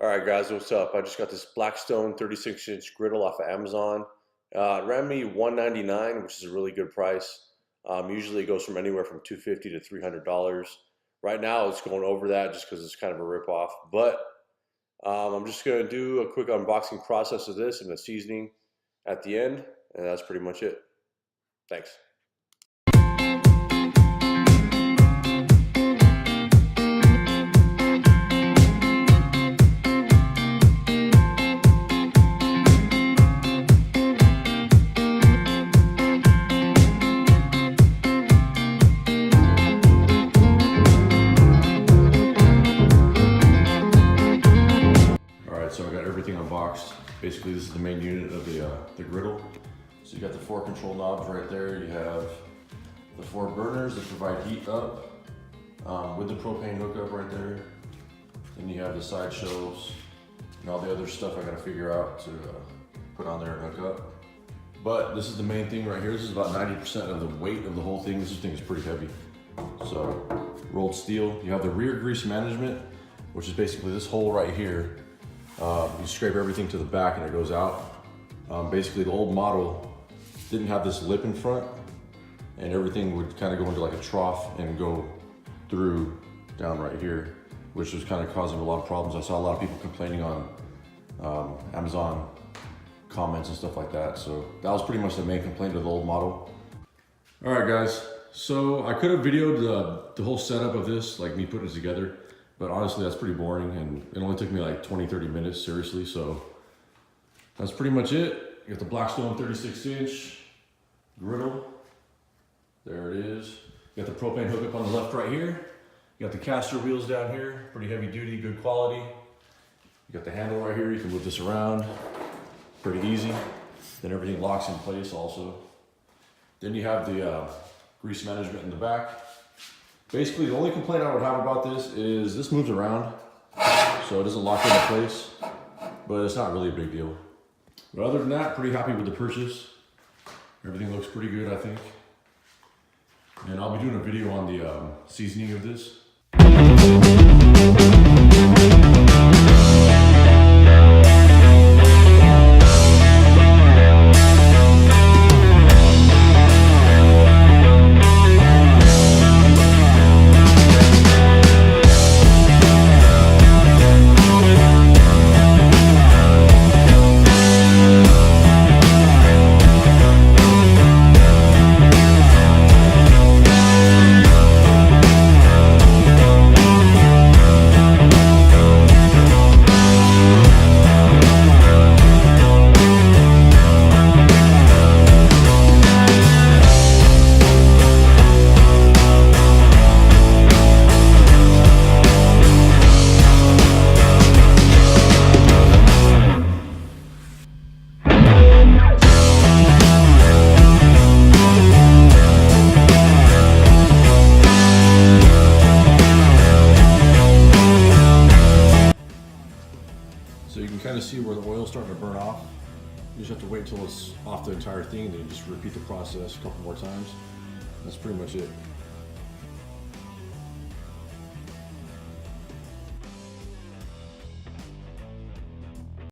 All right, guys, what's up? I just got this Blackstone 36-inch griddle off of Amazon. It ran me $199, which is a really good price. Usually it goes from anywhere from $250 to $300. Right now it's going over that just because it's kind of a ripoff. But I'm just going to do a quick unboxing process of this and the seasoning at the end, and that's pretty much it. Thanks. So I got everything unboxed. Basically, this is the main unit of the griddle. So you got the 4 control knobs right there. You have the 4 burners that provide heat up with the propane hookup right there. Then you have the side shelves and all the other stuff I got to figure out to put on there and hook up. But this is the main thing right here. This is about 90% of the weight of the whole thing. This thing is pretty heavy. So rolled steel. You have the rear grease management, which is basically this hole right here. You scrape everything to the back and it goes out. Basically the old model didn't have this lip in front and everything would kind of go into like a trough and go through down right here, which was kind of causing a lot of problems. I saw a lot of people complaining on Amazon comments and stuff like that. So that was pretty much the main complaint of the old model. All right guys, so I could have videoed the whole setup of this, like me putting it together. But honestly, that's pretty boring and it only took me like 20-30 minutes, seriously. So that's pretty much it. You got the Blackstone 36-inch griddle. There it is. You got the propane hookup on the left right here. You got the caster wheels down here, pretty heavy duty, good quality. You got the handle right here, you can move this around, pretty easy. Then everything locks in place also. Then you have the grease management in the back. Basically, the only complaint I would have about this is this moves around, so it doesn't lock into place, but it's not really a big deal. But other than that, pretty happy with the purchase. Everything looks pretty good, I think. And I'll be doing a video on the seasoning of this. So you can kind of see where the oil's starting to burn off. You just have to wait till it's off the entire thing, and then you just repeat the process a couple more times. That's pretty much it.